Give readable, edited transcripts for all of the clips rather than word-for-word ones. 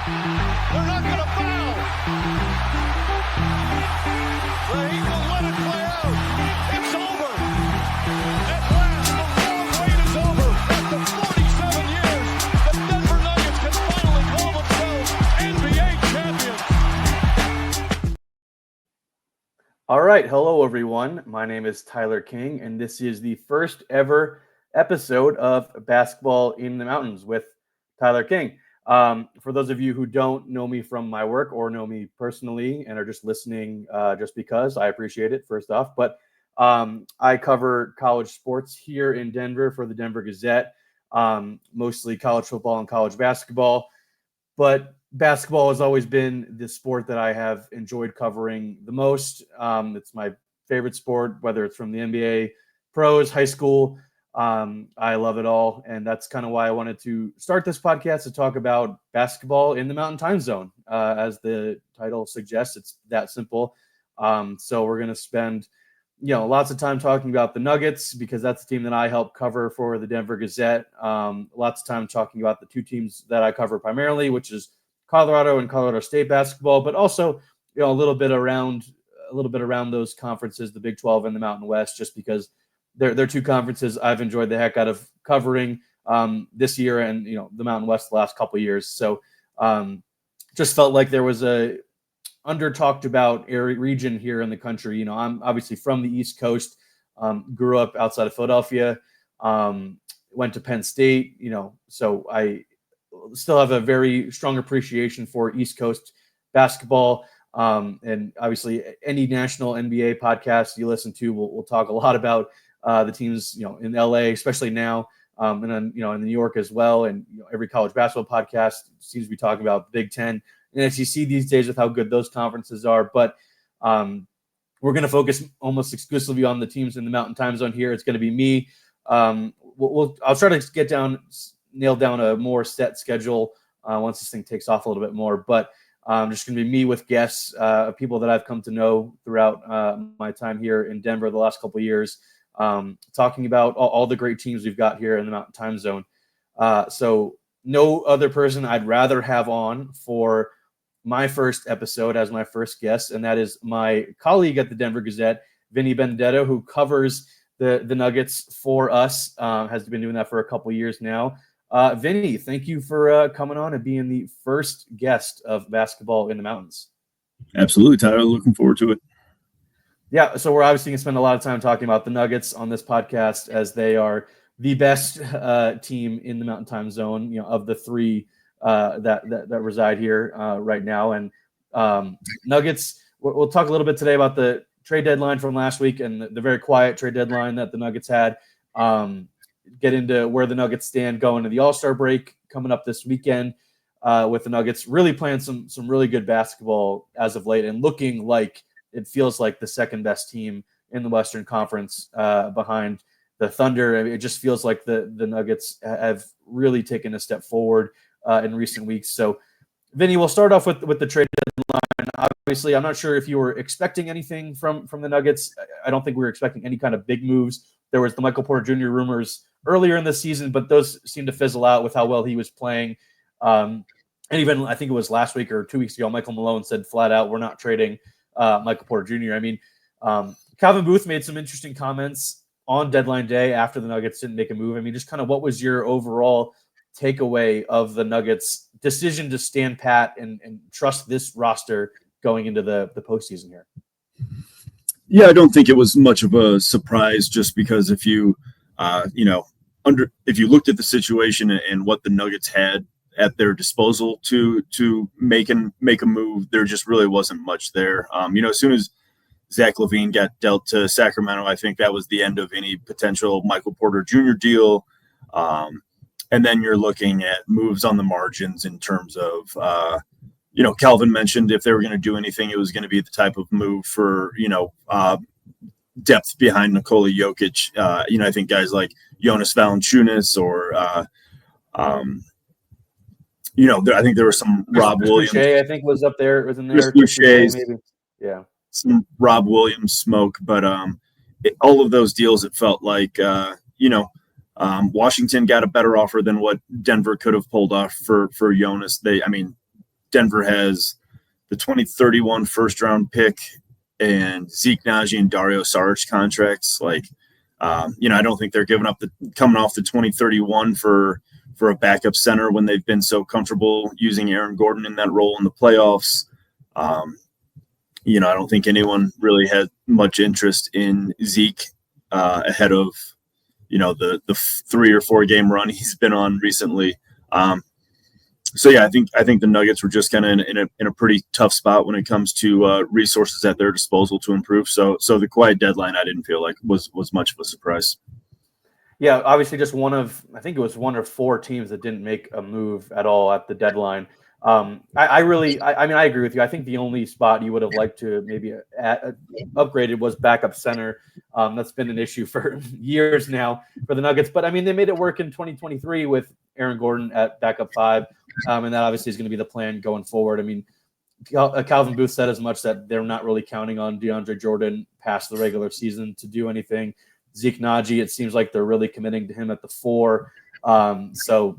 They're not going to foul. The Heat will let it play out. It's over. At last, the long wait is over. After 47 years, the Denver Nuggets can finally call themselves NBA champions. All right. Hello, everyone. My name is Tyler King, and this is the first ever episode of Basketball in the Mountains with Tyler King. For those of you who don't know me from my work or know me personally and are just listening just because, I appreciate it, first off. But I cover college sports here in Denver for the Denver Gazette, mostly college football and college basketball. But basketball has always been the sport that I have enjoyed covering the most. It's my favorite sport, whether it's from the NBA, pros, high school. I love it all. And that's kind of why I wanted to start this podcast to talk about basketball in the Mountain Time Zone. As the title suggests, it's that simple. So we're going to spend, lots of time talking about the Nuggets because that's the team that I help cover for the Denver Gazette. Lots of time talking about the two teams that I cover primarily, which is Colorado and Colorado State basketball, but also, a little bit around those conferences, the Big 12 and the Mountain West, just because they're two conferences I've enjoyed the heck out of covering this year and, the Mountain West the last couple of years. So just felt like there was a under talked about area region here in the country. I'm obviously from the East Coast, grew up outside of Philadelphia, went to Penn State, so I still have a very strong appreciation for East Coast basketball. And obviously any national NBA podcast you listen to will talk a lot about the teams, in LA, especially now, and then, in New York as well. And every college basketball podcast seems to be talking about Big Ten and SEC these days with how good those conferences are. But we're going to focus almost exclusively on the teams in the Mountain Time Zone here. It's going to be me. I'll try to nail down a more set schedule once this thing takes off a little bit more. But just going to be me with guests, people that I've come to know throughout my time here in Denver the last couple of years, talking about all the great teams we've got here in the Mountain Time Zone. So no other person I'd rather have on for my first episode as my first guest, and that is my colleague at the Denver Gazette, Vinny Benedetto, who covers the Nuggets for us, has been doing that for a couple of years now. Vinny, thank you for coming on and being the first guest of Basketball in the Mountains. Absolutely, Tyler. Looking forward to it. Yeah, so we're obviously going to spend a lot of time talking about the Nuggets on this podcast as they are the best team in the Mountain Time Zone, of the three that reside here right now. And Nuggets, we'll talk a little bit today about the trade deadline from last week and the very quiet trade deadline that the Nuggets had. Get into where the Nuggets stand going to the All-Star break coming up this weekend with the Nuggets really playing some really good basketball as of late and looking like it feels like the second best team in the Western Conference behind the Thunder. I mean, it just feels like the Nuggets have really taken a step forward in recent weeks. So, Vinny, we'll start off with the trade deadline. Obviously, I'm not sure if you were expecting anything from the Nuggets. I don't think we were expecting any kind of big moves. There was the Michael Porter Jr. rumors earlier in the season, but those seemed to fizzle out with how well he was playing. And even I think it was last week or 2 weeks ago, Michael Malone said flat out, we're not trading Michael Porter Jr. I mean, Calvin Booth made some interesting comments on deadline day after the Nuggets didn't make a move. I mean, just kind of what was your overall takeaway of the Nuggets' decision to stand pat and trust this roster going into the postseason here? Yeah, I don't think it was much of a surprise just because if you, if you looked at the situation and what the Nuggets had at their disposal to make a move, there just really wasn't much there. As soon as Zach LaVine got dealt to Sacramento, I think that was the end of any potential Michael Porter Jr. deal. And then you're looking at moves on the margins in terms of, Calvin mentioned if they were going to do anything, it was going to be the type of move for, depth behind Nikola Jokic. I think guys like Jonas Valanciunas or, I think there was some Rob Williams. Boucher, I think was up there. It was in there. Maybe. Yeah. Some Rob Williams smoke, but all of those deals, it felt like, Washington got a better offer than what Denver could have pulled off for Jonas. Denver has the 2031 first round pick and Zeke Naji and Dario Saric contracts. Like, I don't think they're coming off the 2031 for a backup center when they've been so comfortable using Aaron Gordon in that role in the playoffs. I don't think anyone really had much interest in Zeke ahead of, the 3 or 4 game run he's been on recently. I think the Nuggets were just kind of in a pretty tough spot when it comes to resources at their disposal to improve. So the quiet deadline, I didn't feel like was much of a surprise. Yeah, obviously just I think it was 1 or 4 teams that didn't make a move at all at the deadline. I agree with you. I think the only spot you would have liked to maybe upgraded was backup center. That's been an issue for years now for the Nuggets. But, they made it work in 2023 with Aaron Gordon at backup 5. And that obviously is going to be the plan going forward. Calvin Booth said as much that they're not really counting on DeAndre Jordan past the regular season to do anything. Zeke Naji, it seems like they're really committing to him at the 4. So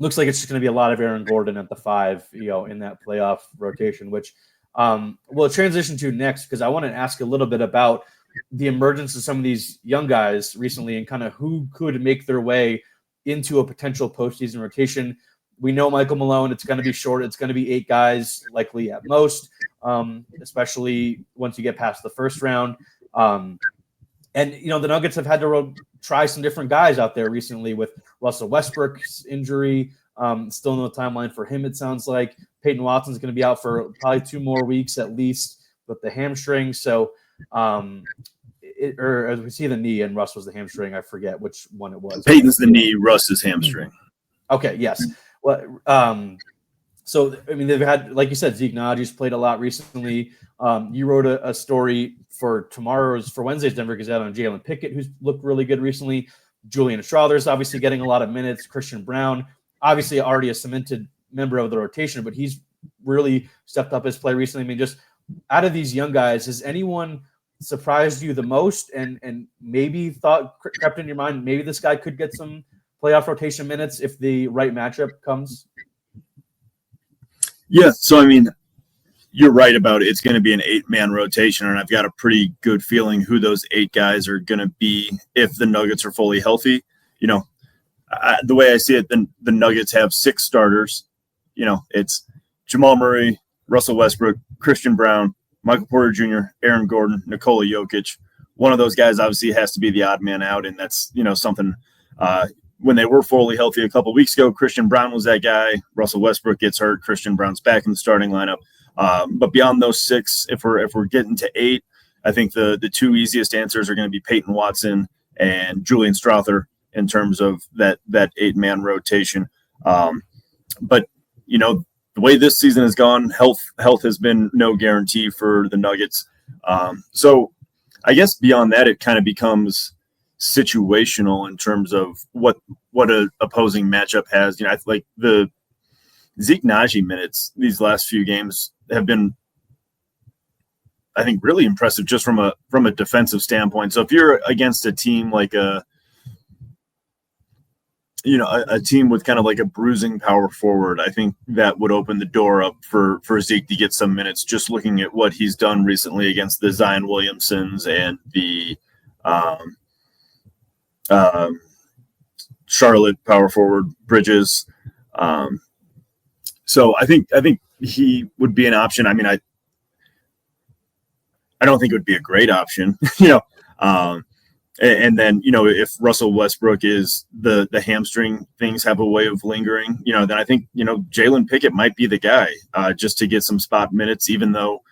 looks like it's just going to be a lot of Aaron Gordon at the 5, in that playoff rotation, which we'll transition to next because I want to ask a little bit about the emergence of some of these young guys recently and kind of who could make their way into a potential postseason rotation. We know Michael Malone, it's going to be short. It's going to be 8 guys likely at most, especially once you get past the first round. And, the Nuggets have had to try some different guys out there recently with Russell Westbrook's injury. Still no timeline for him, it sounds like. Peyton Watson's going to be out for probably 2 more weeks at least with the hamstring. So, or as we see the knee and Russ was the hamstring, I forget which one it was. Peyton's the knee, Russ is hamstring. Okay, yes. Well, so, they've had, like you said, Zeke Naji's played a lot recently. You wrote a story for Wednesday's Denver Gazette on Jalen Pickett, who's looked really good recently. Julian Strawther's obviously getting a lot of minutes. Christian Brown, obviously already a cemented member of the rotation, but he's really stepped up his play recently. Just out of these young guys, has anyone surprised you the most and maybe crept in your mind, maybe this guy could get some playoff rotation minutes if the right matchup comes? Yeah, so you're right about it. It's going to be an 8-man rotation, and I've got a pretty good feeling who those 8 guys are going to be if the Nuggets are fully healthy. The way I see it, the Nuggets have 6 starters. It's Jamal Murray, Russell Westbrook, Christian Brown, Michael Porter Jr., Aaron Gordon, Nikola Jokic. One of those guys obviously has to be the odd man out, and that's something. When they were fully healthy a couple weeks ago, Christian Brown was that guy. Russell Westbrook gets hurt. Christian Brown's back in the starting lineup. But beyond those 6, if we're getting to 8, I think the 2 easiest answers are going to be Peyton Watson and Julian Strawther in terms of that 8-man rotation. But the way this season has gone, health has been no guarantee for the Nuggets. So I guess beyond that, it kind of becomes situational in terms of what a opposing matchup has. I like the Zeke Naji minutes these last few games have been, I think, really impressive just from a defensive standpoint. So if you're against a team like a team with kind of like a bruising power forward, I think that would open the door up for Zeke to get some minutes, just looking at what he's done recently against the Zion Williamsons and the Charlotte power forward Bridges. So I think he would be an option. I don't think it would be a great option, and then, if Russell Westbrook is the hamstring things have a way of lingering, then I think, Jalen Pickett might be the guy just to get some spot minutes, even though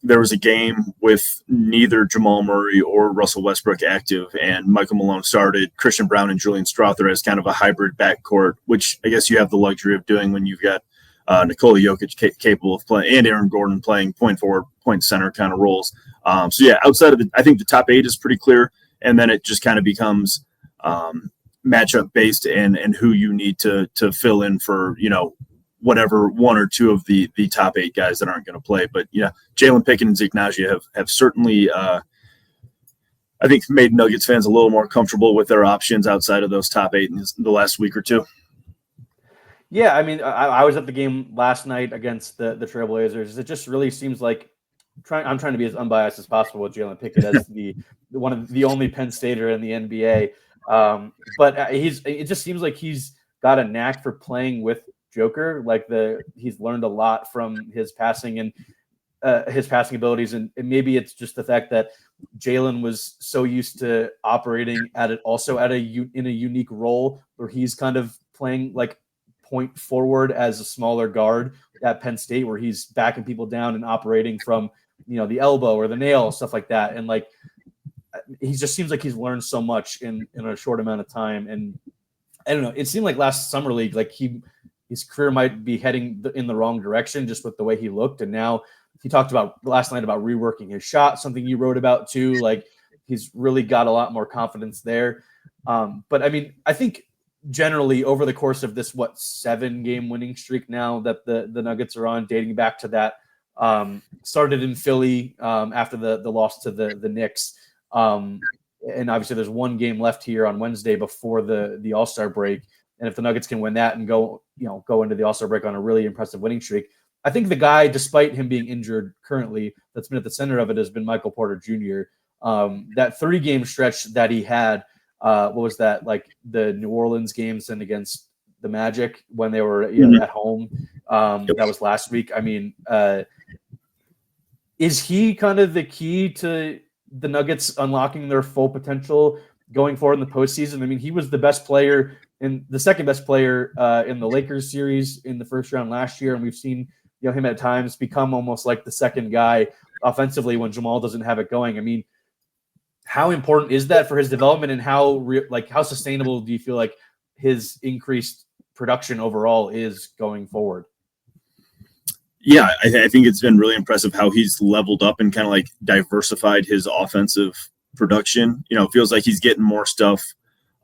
there was a game with neither Jamal Murray or Russell Westbrook active, and Michael Malone started Christian Brown and Julian Strawther as kind of a hybrid backcourt, which I guess you have the luxury of doing when you've got Nikola Jokic capable of playing and Aaron Gordon playing point forward, point center kind of roles. So yeah, outside of I think the top 8 is pretty clear, and then it just kind of becomes matchup based and who you need to fill in for, whatever 1 or 2 of the top 8 guys that aren't going to play. But yeah, Jalen Pickett and Zeke Naji have certainly, I think, made Nuggets fans a little more comfortable with their options outside of those top 8 in the last week or 2. Yeah, I mean, I was at the game last night against the Trailblazers. It just really seems like I'm trying to be as unbiased as possible with Jalen Pickett as the one of the only Penn Stater in the NBA. But it just seems like he's got a knack for playing with Joker. Like he's learned a lot from his passing and his passing abilities, and maybe it's just the fact that Jalen was so used to operating in a unique role where he's kind of playing like point forward as a smaller guard at Penn State, where he's backing people down and operating from the elbow or the nail, stuff like that. And like he just seems like he's learned so much in a short amount of time. And I don't know, it seemed like last summer league, like his career might be heading in the wrong direction just with the way he looked. And now he talked about last night about reworking his shot, something you wrote about too. Like he's really got a lot more confidence there. But I mean, I think generally over the course of this 7-game winning streak now that the Nuggets are on, dating back to that started in Philly after the loss to the Knicks, and obviously there's one game left here on Wednesday before the All-Star break, and if the Nuggets can win that and go into the All-Star break on a really impressive winning streak, I think the guy, despite him being injured currently, that's been at the center of it has been Michael Porter Jr. That 3-game stretch that he had. What was that, like the New Orleans games and against the Magic when they were at home? That was last week. I mean, is he kind of the key to the Nuggets unlocking their full potential going forward in the postseason? I mean, he was the second best player in the Lakers series in the first round last year, and we've seen him at times become almost like the second guy offensively when Jamal doesn't have it going. I mean, how important is that for his development, and how sustainable do you feel like his increased production overall is going forward? Yeah, I think it's been really impressive how he's leveled up and kind of like diversified his offensive production. It feels like he's getting more stuff,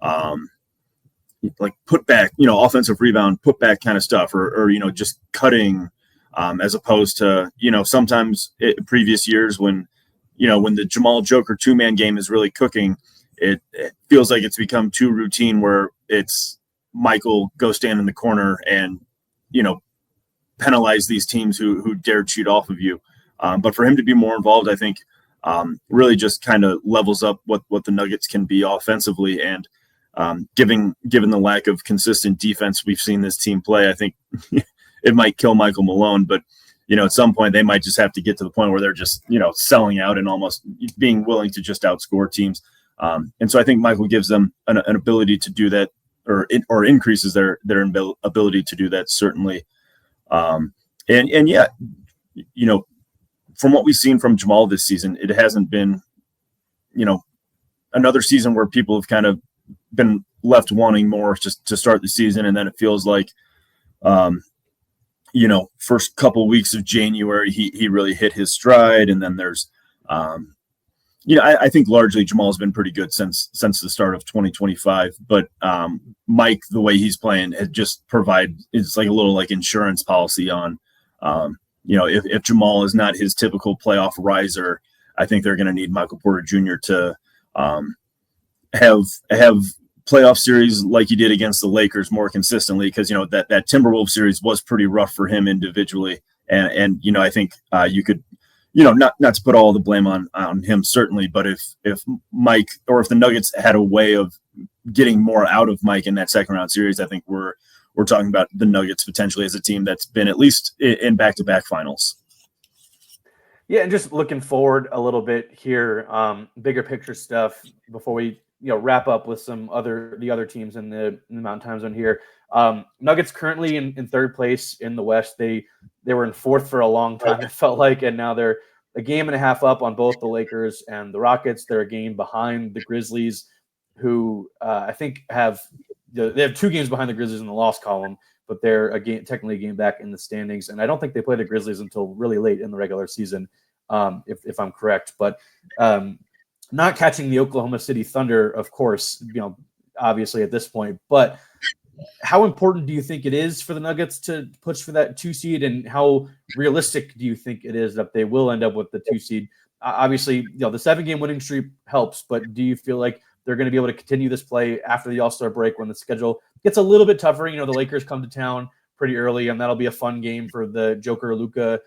like put back, offensive rebound, put back kind of stuff, or just cutting, as opposed to, sometimes previous years when the Jamal Joker 2-man game is really cooking, it feels like it's become too routine where it's Michael go stand in the corner and, penalize these teams who dare cheat off of you. But for him to be more involved, I think really just kind of levels up what the Nuggets can be offensively. And given the lack of consistent defense we've seen this team play, I think it might kill Michael Malone, but at some point they might just have to get to the point where they're just, selling out and almost being willing to just outscore teams. And so I think Michael gives them an ability to do that, or increases their ability to do that, certainly. And yeah, from what we've seen from Jamal this season, it hasn't been, another season where people have kind of been left wanting more just to start the season. And then it feels like, first couple weeks of January, he really hit his stride. And then there's, I think largely Jamal's been pretty good since the start of 2025. But Mike, the way he's playing, had just it's like a little like insurance policy on, if Jamal is not his typical playoff riser, I think they're going to need Michael Porter Jr. to have playoff series like he did against the Lakers more consistently, because that Timberwolves series was pretty rough for him individually, and I think you could, not to put all the blame on him certainly, but if Mike, or if the Nuggets had a way of getting more out of Mike in that second round series, I think we're talking about the Nuggets potentially as a team that's been at least in back-to-back finals. Yeah, and just looking forward a little bit here, bigger picture stuff before we wrap up with the other teams in the Mountain Time Zone here. Nuggets currently in third place in the West. They were in fourth for a long time, it felt like, and now they're a game and a half up on both the Lakers and the Rockets. They're a game behind the Grizzlies, who I think they have 2 games behind the Grizzlies in the loss column, but they're technically a game back in the standings. And I don't think they play the Grizzlies until really late in the regular season, if I'm correct. But not catching the Oklahoma City Thunder, of course, obviously at this point. But how important do you think it is for the Nuggets to push for that 2 seed, and how realistic do you think it is that they will end up with the 2 seed? Obviously, the 7-game winning streak helps, but do you feel like they're going to be able to continue this play after the All-Star break when the schedule gets a little bit tougher? The Lakers come to town pretty early, and that'll be a fun game for the Joker Luka,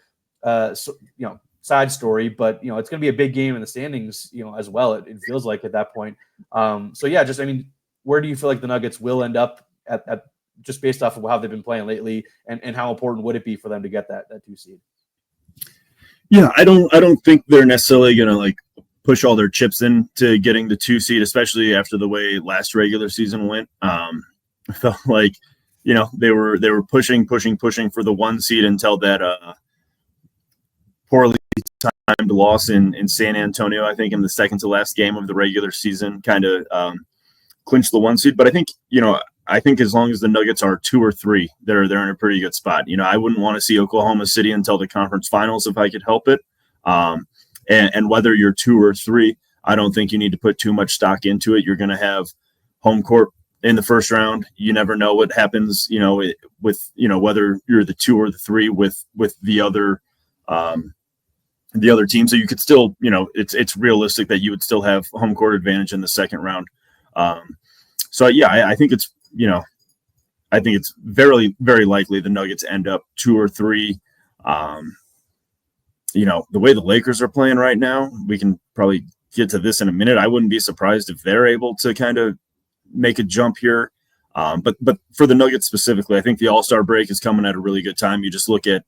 side story. But it's going to be a big game in the standings, as well. It feels like at that point. Where do you feel like the Nuggets will end up at just based off of how they've been playing lately, and how important would it be for them to get that 2 seed? Yeah, I don't think they're necessarily going to like push all their chips into getting the 2 seed, especially after the way last regular season went. I felt like, they were pushing for the 1 seed until that poorly timed loss in San Antonio, I think in the second to last game of the regular season kind of clinched the 1 seed. But I think as long as the Nuggets are 2 or 3, they're in a pretty good spot. I wouldn't want to see Oklahoma City until the conference finals if I could help it. And whether you're 2 or 3, I don't think you need to put too much stock into it. You're going to have home court in the first round. You never know what happens, with whether you're the 2 or the 3 with the other team. So you could still, it's realistic that you would still have home court advantage in the second round. I think it's, I think it's very, very likely the Nuggets end up 2 or 3. The way the Lakers are playing right now, we can probably get to this in a minute. I wouldn't be surprised if they're able to kind of make a jump here. But for the Nuggets specifically, I think the All-Star break is coming at a really good time. You just look at,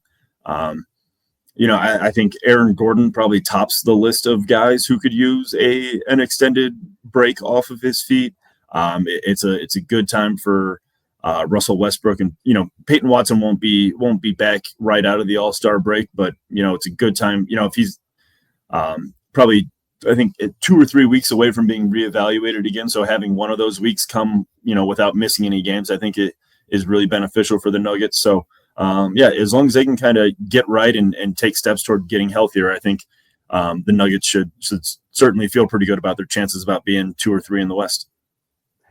I think Aaron Gordon probably tops the list of guys who could use an extended break off of his feet. It's a good time for Russell Westbrook, and Peyton Watson won't be back right out of the All-Star break, but it's a good time. If he's probably, I think, 2 or 3 weeks away from being reevaluated again, so having one of those weeks come without missing any games, I think it is really beneficial for the Nuggets. So as long as they can kind of get right and take steps toward getting healthier, I think the Nuggets should certainly feel pretty good about their chances about being 2 or 3 in the West.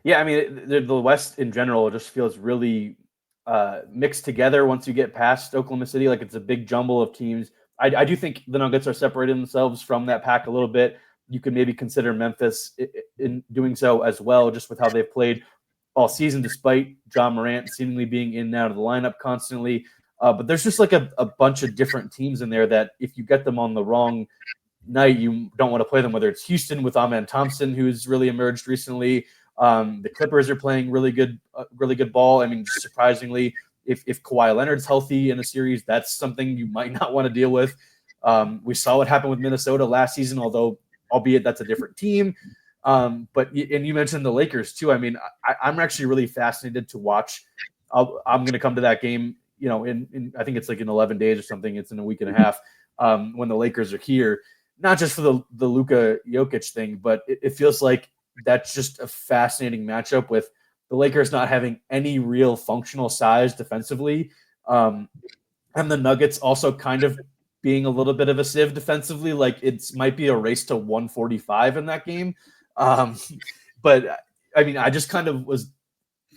Yeah, the West in general just feels really mixed together once you get past Oklahoma City. Like, it's a big jumble of teams. I do think the Nuggets are separating themselves from that pack a little bit. You could maybe consider Memphis in doing so as well, just with how they've played all season, despite John Morant seemingly being in and out of the lineup constantly. But there's just like a bunch of different teams in there that if you get them on the wrong night, you don't want to play them, whether it's Houston with Amen Thompson, who's really emerged recently. The Clippers are playing really good ball. Surprisingly, if Kawhi Leonard's healthy in a series, that's something you might not want to deal with. We saw what happened with Minnesota last season, albeit that's a different team. But you mentioned the Lakers too. I'm actually really fascinated to watch. I'm going to come to that game, in I think it's like in 11 days or something. It's in a week and a half when the Lakers are here, not just for the Luka Jokic thing, but it feels like that's just a fascinating matchup with the Lakers not having any real functional size defensively. And the Nuggets also kind of being a little bit of a sieve defensively. Like, it might be a race to 145 in that game. But I just kind of was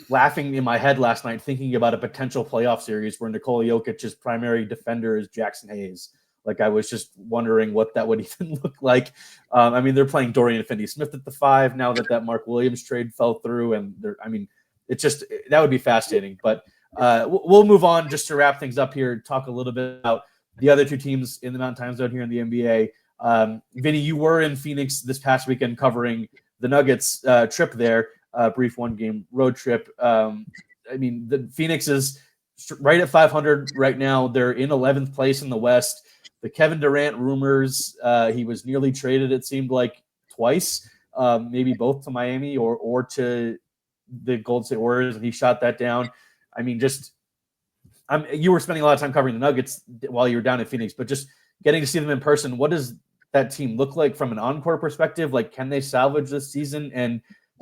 laughing in my head last night thinking about a potential playoff series where Nikola Jokic's primary defender is Jackson Hayes. Like, I was just wondering what that would even look like. They're playing Dorian Finney-Smith at the 5 now that Mark Williams trade fell through, and that would be fascinating. But we'll move on just to wrap things up here. Talk a little bit about the other 2 teams in the Mountain Time Zone here in the NBA. Vinny, you were in Phoenix this past weekend covering the Nuggets trip there, brief 1-game road trip. The Phoenix is right at 500 right now. They're in 11th place in the West. The Kevin Durant rumors, he was nearly traded, it seemed like, twice, maybe both to Miami or to the Golden State Warriors, and he shot that down. You were spending a lot of time covering the Nuggets while you were down in Phoenix, but just getting to see them in person, what does that team look like from an on-court perspective? Like, can they salvage this season? And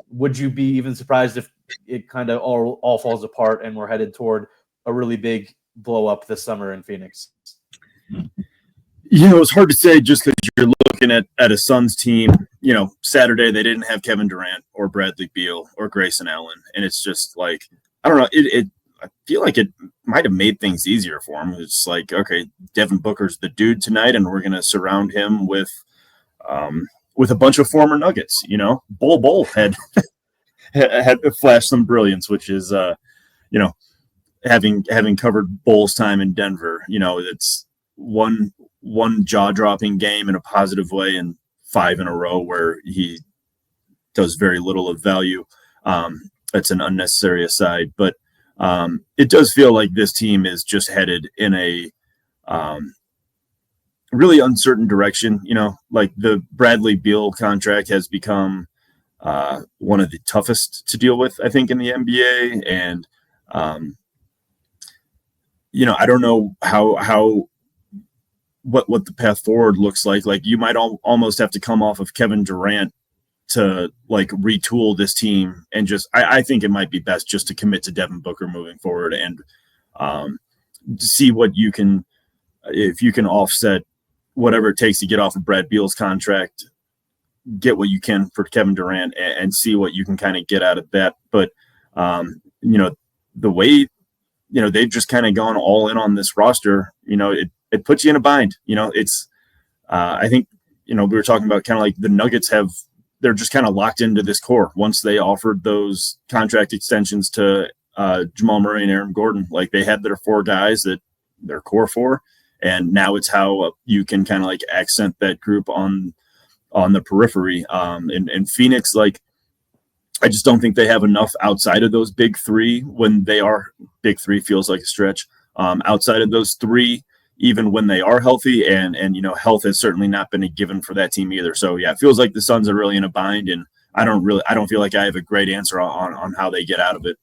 would you be even surprised if it kind of all falls apart and we're headed toward a really big blow up this summer in Phoenix? It was hard to say just because you're looking at a Suns team. Saturday they didn't have Kevin Durant or Bradley Beal or Grayson Allen, and it's just like, I don't know. I feel like it might have made things easier for him. It's like, okay, Devin Booker's the dude tonight, and we're going to surround him with a bunch of former Nuggets. Bol had flashed some brilliance, which is having covered Bulls time in Denver, it's one jaw-dropping game in a positive way and 5 in a row where he does very little of value. That's an unnecessary aside, but it does feel like this team is just headed in a really uncertain direction. Like the Bradley Beal contract has become one of the toughest to deal with, I think, in the NBA. And, I don't know what the path forward looks like. Like you might almost have to come off of Kevin Durant to like retool this team. And just, I think it might be best just to commit to Devin Booker moving forward and see what you can, if you can offset whatever it takes to get off of Brad Beal's contract, get what you can for Kevin Durant and see what you can kind of get out of that. But, the way, they've just kind of gone all in on this roster, it puts you in a bind. It's, I think, we were talking about kind of like the Nuggets they're just kind of locked into this core once they offered those contract extensions to Jamal Murray and Aaron Gordon. Like they had their 4 guys that they're core for, and now it's how you can kind of like accent that group on the periphery. And Phoenix, like, I just don't think they have enough outside of those big 3 when they are big 3 feels like a stretch. Outside of those 3, even when they are healthy, and health has certainly not been a given for that team either. So yeah, it feels like the Suns are really in a bind, and I don't feel like I have a great answer on how they get out of it.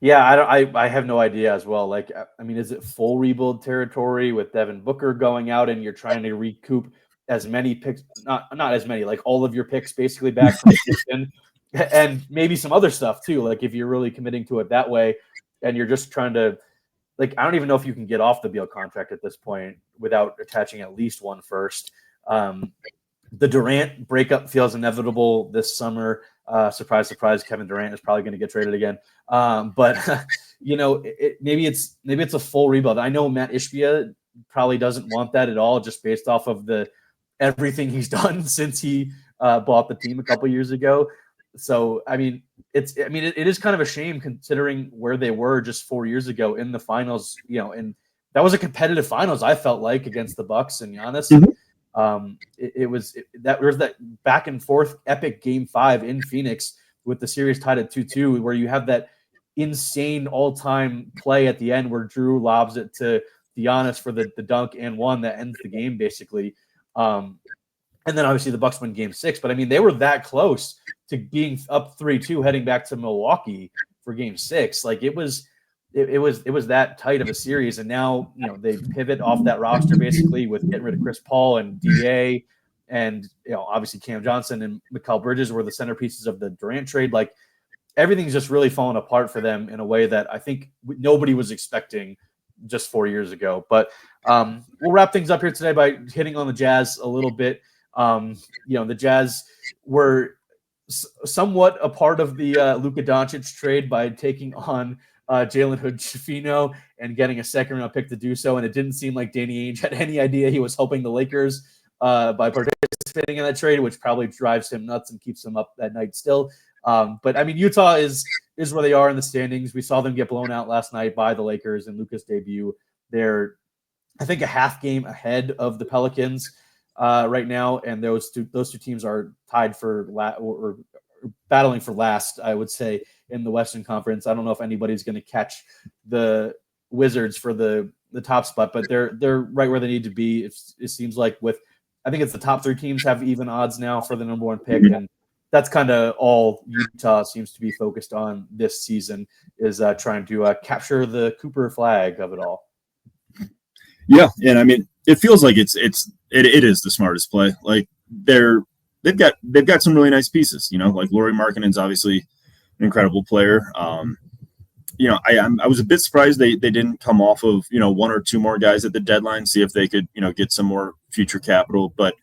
Yeah, I have no idea as well. Like, I mean, is it full rebuild territory with Devin Booker going out and you're trying to recoup as many picks, not as many, like all of your picks basically back from Houston, and maybe some other stuff too. Like if you're really committing to it that way and you're just trying to, like, I don't even know if you can get off the Beal contract at this point without attaching at least one first. The Durant breakup feels inevitable this summer. Surprise, surprise, Kevin Durant is probably going to get traded again. But maybe it's a full rebuild. I know Matt Ishbia probably doesn't want that at all, just based off of everything he's done since he bought the team a couple years ago. So, I mean, it is kind of a shame considering where they were just 4 years ago in the finals, and that was a competitive finals, I felt like, against the Bucks and Giannis. Mm-hmm. There was that back and forth epic game 5 in Phoenix with the series tied at 2-2, where you have that insane all-time play at the end where Drew lobs it to Giannis for the dunk and one that ends the game basically. And then obviously the Bucks win game 6, but I mean, they were that close to being up 3-2 heading back to Milwaukee for game 6. Like it was that tight of a series. And now, they pivot off that roster basically with getting rid of Chris Paul and DA and, obviously Cam Johnson and Mikal Bridges were the centerpieces of the Durant trade. Like everything's just really fallen apart for them in a way that I think nobody was expecting just 4 years ago. But we'll wrap things up here today by hitting on the Jazz a little bit. The Jazz were somewhat a part of the Luka Doncic trade by taking on Jalen Hood-Schifino and getting a second-round pick to do so. And it didn't seem like Danny Ainge had any idea he was helping the Lakers by participating in that trade, which probably drives him nuts and keeps him up that night still. But I mean, Utah is where they are in the standings. We saw them get blown out last night by the Lakers in Luka's debut. They're, I think, a half game ahead of the Pelicans right now, and those two teams are tied for or battling for last, I would say, in the Western Conference. I don't know if anybody's going to catch the Wizards for the top spot, but they're right where they need to be. It seems like I think it's the top 3 teams have even odds now for the number 1 pick, and that's kind of all Utah seems to be focused on this season is trying to capture the Cooper flag of it all. Yeah, and I mean, it feels like it is the smartest play. Like they've got some really nice pieces. Like Lauri Markkanen's obviously an incredible player. I was a bit surprised they didn't come off of 1 or 2 more guys at the deadline, see if they could get some more future capital. But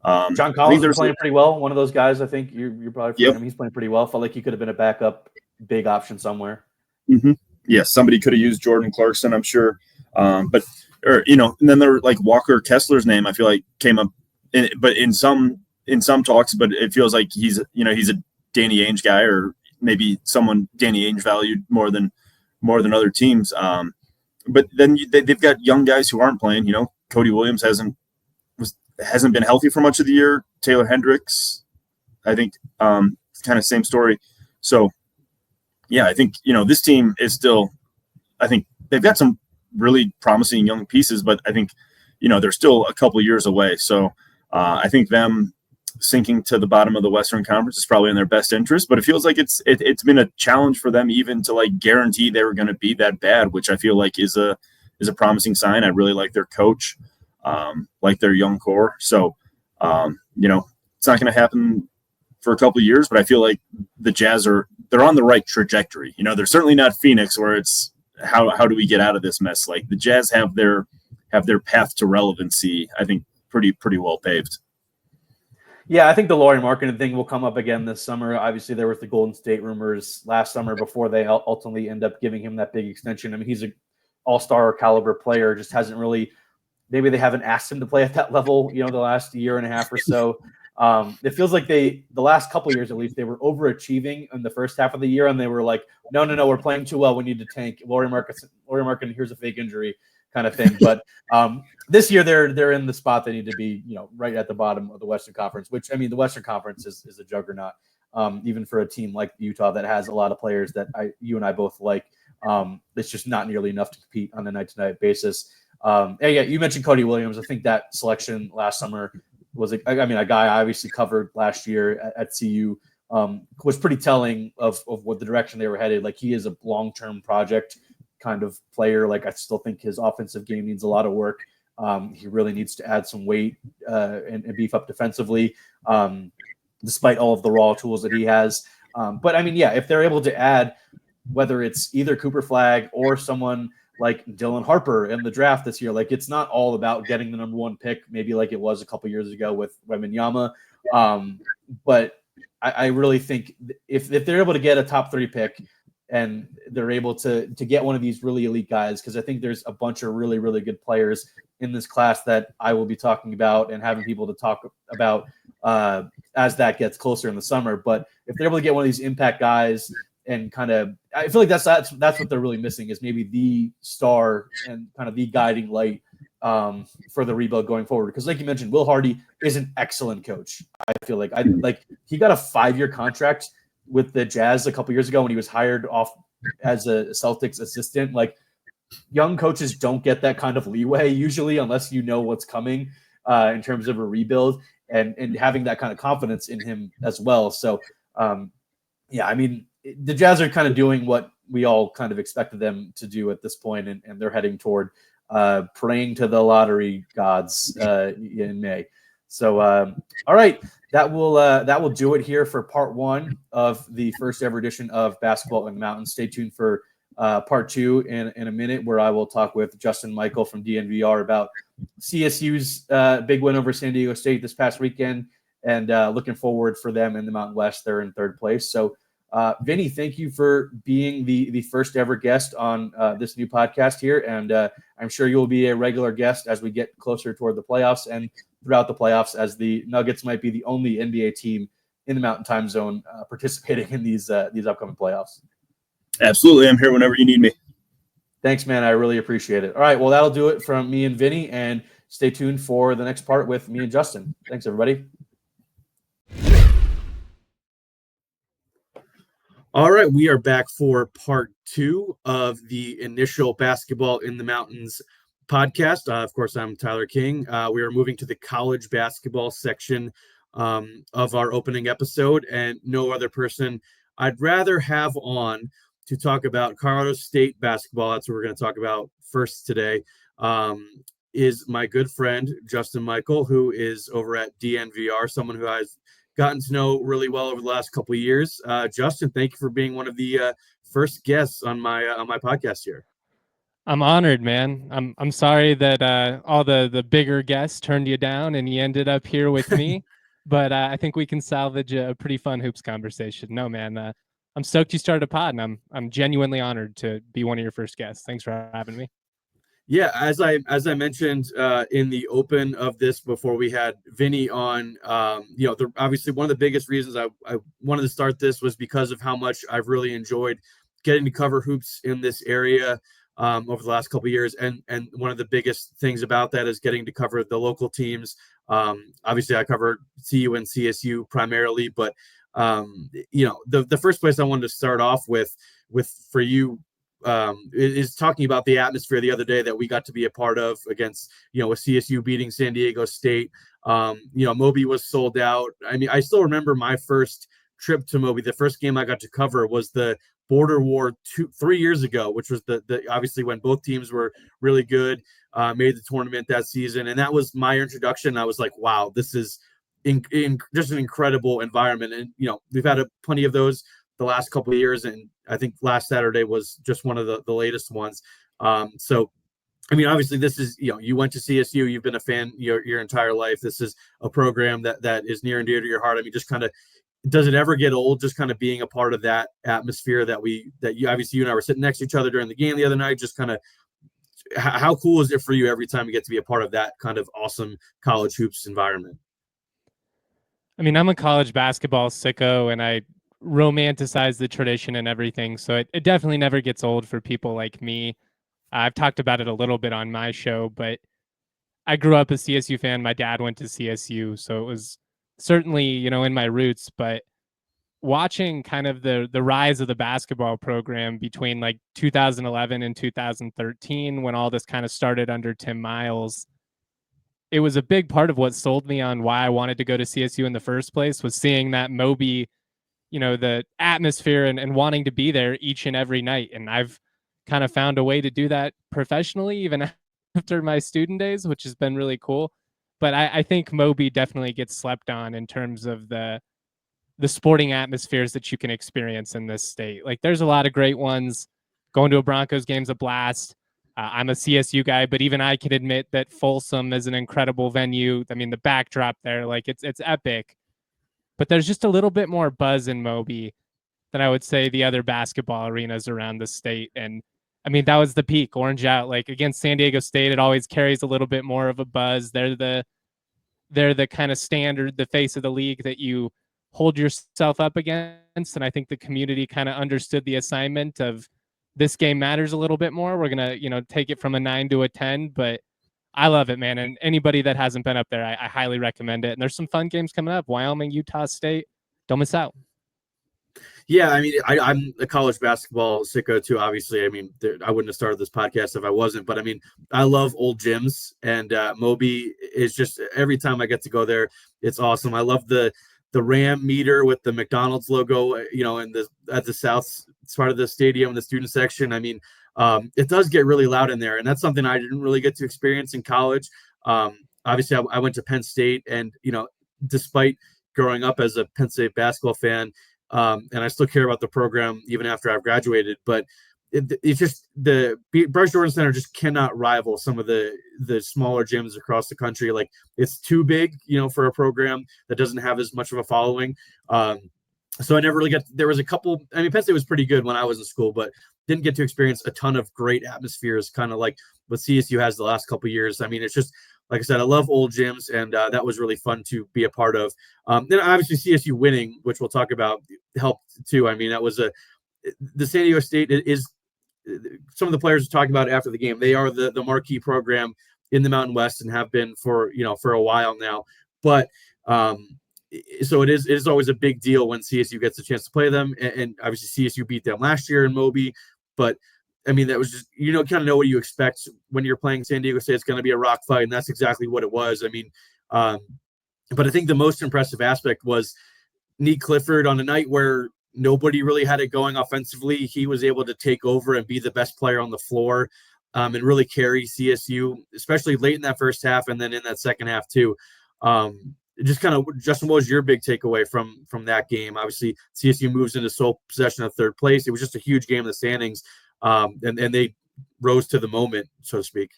John Collins is playing pretty well. One of those guys, I think you're probably familiar with him. He's playing pretty well. Felt like he could have been a backup big option somewhere. Mm-hmm. Yeah, somebody could have used Jordan Clarkson, I'm sure. And then there like Walker Kessler's name, I feel like came up, but in some talks, but it feels like he's a Danny Ainge guy, or maybe someone Danny Ainge valued more than more than other teams. But then they've got young guys who aren't playing. Cody Williams hasn't been healthy for much of the year. Taylor Hendricks, I think, kind of same story. So, yeah, I think this team is still. I think they've got some really promising young pieces, but I think they're still a couple of years away. So, I think them sinking to the bottom of the Western Conference is probably in their best interest, but it feels like it's been a challenge for them even to like guarantee they were going to be that bad, which I feel like is a promising sign. I really like their coach, like their young core. So, it's not going to happen for a couple of years, but I feel like the Jazz they're on the right trajectory. They're certainly not Phoenix where it's how do we get out of this mess? Like the Jazz have their path to relevancy, I think pretty well paved. Yeah, I think the Lauri Markkanen thing will come up again this summer. Obviously, there was the Golden State rumors last summer before they ultimately end up giving him that big extension. I mean, he's an all-star caliber player, just hasn't really – maybe they haven't asked him to play at that level, the last year and a half or so. It feels like the last couple of years at least, they were overachieving in the first half of the year, and they were like, no, we're playing too well. We need to tank. Lauri Markkanen, here's a fake injury kind of thing. But this year they're in the spot they need to be, right at the bottom of the Western Conference, which, I mean, the Western Conference is a juggernaut, even for a team like Utah that has a lot of players that you and I both like. It's just not nearly enough to compete on a night-to-night basis. Yeah, you mentioned Cody Williams. I think that selection last summer was a guy I obviously covered last year at CU, was pretty telling of what the direction they were headed. Like, he is a long-term project kind of player. Like, I still think his offensive game needs a lot of work. He really needs to add some weight and beef up defensively, despite all of the raw tools that he has. But I mean, yeah, if they're able to add, whether it's either Cooper Flagg or someone like Dylan Harper in the draft this year, like, it's not all about getting the number one pick, maybe like it was a couple years ago with Wembanyama. But I really think if they're able to get a top 3 pick, and they're able to get one of these really elite guys, because I think there's a bunch of really, really good players in this class that I will be talking about and having people to talk about as that gets closer in the summer. But if they're able to get one of these impact guys and kind of, I feel like that's what they're really missing, is maybe the star and kind of the guiding light for the rebuild going forward. Because like you mentioned, Will Hardy is an excellent coach. I feel like he got a 5-year contract with the Jazz a couple years ago when he was hired off as a Celtics assistant. Like, young coaches don't get that kind of leeway usually unless you know what's coming in terms of a rebuild, and having that kind of confidence in him as well. So, yeah, I mean, the Jazz are kind of doing what we all kind of expected them to do at this point, and they're heading toward praying to the lottery gods in May. So, all right, that will do it here for part 1 of the first ever edition of Basketball in the Mountains. Stay tuned for part 2 in a minute, where I will talk with Justin Michael from DNVR about CSU's big win over San Diego State this past weekend, and looking forward for them in the Mountain West. They're in 3rd place. So, Vinny, thank you for being the first ever guest on this new podcast here, and I'm sure you will be a regular guest as we get closer toward the playoffs and throughout the playoffs, as the Nuggets might be the only NBA team in the Mountain Time Zone participating in these upcoming playoffs. Absolutely. I'm here whenever you need me. Thanks, man. I really appreciate it. All right. Well, that'll do it from me and Vinny, and stay tuned for the next part with me and Justin. Thanks, everybody. All right. We are back for part 2 of the initial Basketball in the Mountains podcast. Of course, I'm Tyler King. We are moving to the college basketball section of our opening episode, and no other person I'd rather have on to talk about Colorado State basketball, that's what we're going to talk about first today, is my good friend Justin Michael, who is over at DNVR, someone who I've gotten to know really well over the last couple of years. Justin, thank you for being one of the first guests on my podcast here. I'm honored, man. I'm sorry that all the bigger guests turned you down and you ended up here with me, but I think we can salvage a pretty fun hoops conversation. No, man, I'm stoked you started a pod, and I'm genuinely honored to be one of your first guests. Thanks for having me. Yeah, as I mentioned in the open of this before we had Vinny on, obviously one of the biggest reasons I wanted to start this was because of how much I've really enjoyed getting to cover hoops in this area over the last couple of years, and one of the biggest things about that is getting to cover the local teams. Obviously, I cover CU and CSU primarily, but the first place I wanted to start off with for you is talking about the atmosphere the other day that we got to be a part of against, with CSU beating San Diego State. Moby was sold out. I mean, I still remember my first trip to Moby. The first game I got to cover was the Border War 3 years ago, which was the obviously when both teams were really good, made the tournament that season. And that was my introduction. I was like, wow, this is just an incredible environment. And, we've had plenty of those the last couple of years. And I think last Saturday was just one of the latest ones. So, I mean, obviously this is, you went to CSU, you've been a fan your entire life. This is a program that is near and dear to your heart. I mean, just kind of, does it ever get old just kind of being a part of that atmosphere that you obviously, you and I were sitting next to each other during the game the other night? Just kind of, how cool is it for you every time you get to be a part of that kind of awesome college hoops environment? I mean, I'm a college basketball sicko, and I romanticize the tradition and everything. So it definitely never gets old for people like me. I've talked about it a little bit on my show, but I grew up a CSU fan. My dad went to CSU, so it was certainly, in my roots. But watching kind of the rise of the basketball program between like 2011 and 2013, when all this kind of started under Tim Miles, it was a big part of what sold me on why I wanted to go to CSU in the first place, was seeing that Moby, the atmosphere and wanting to be there each and every night. And I've kind of found a way to do that professionally, even after my student days, which has been really cool. But I think Moby definitely gets slept on in terms of the sporting atmospheres that you can experience in this state. Like, there's a lot of great ones. Going to a Broncos game's a blast. I'm a CSU guy, but even I can admit that Folsom is an incredible venue. I mean, the backdrop there, like it's epic. But there's just a little bit more buzz in Moby than I would say the other basketball arenas around the state. And I mean, that was the peak. Orange out, like against San Diego State, it always carries a little bit more of a buzz. They're the kind of standard, the face of the league that you hold yourself up against. And I think the community kind of understood the assignment of, this game matters a little bit more. We're going to, take it from a 9 to a 10, but I love it, man. And anybody that hasn't been up there, I highly recommend it. And there's some fun games coming up. Wyoming, Utah State. Don't miss out. Yeah, I mean, I'm a college basketball sicko too, obviously. I mean, I wouldn't have started this podcast if I wasn't. But, I mean, I love old gyms. And Moby is just, every time I get to go there, it's awesome. I love the Ram meter with the McDonald's logo, at the south part of the stadium, the student section. I mean, it does get really loud in there. And that's something I didn't really get to experience in college. Obviously, I went to Penn State, and, despite growing up as a Penn State basketball fan, and I still care about the program even after I've graduated, but it's just the Bryce Jordan Center just cannot rival some of the smaller gyms across the country. Like, it's too big, for a program that doesn't have as much of a following. So I never really there was a couple, I mean, Penn State was pretty good when I was in school, but didn't get to experience a ton of great atmospheres, kind of like what CSU has the last couple of years. I mean, it's just, like I said, I love old gyms, and that was really fun to be a part of. Then obviously CSU winning, which we'll talk about, helped too. I mean, that was the San Diego State is, some of the players are talking about after the game. They are the marquee program in the Mountain West and have been for a while now. But so it is always a big deal when CSU gets a chance to play them. And obviously CSU beat them last year in Moby. But I mean, that was just, kind of know what you expect when you're playing San Diego State. It's going to be a rock fight, and that's exactly what it was. I mean, but I think the most impressive aspect was Nick Clifford on a night where nobody really had it going offensively. He was able to take over and be the best player on the floor, and really carry CSU, especially late in that first half and then in that second half too. Just kind of, Justin, what was your big takeaway from that game? Obviously, CSU moves into sole possession of third place. It was just a huge game in the standings, and they rose to the moment, so to speak.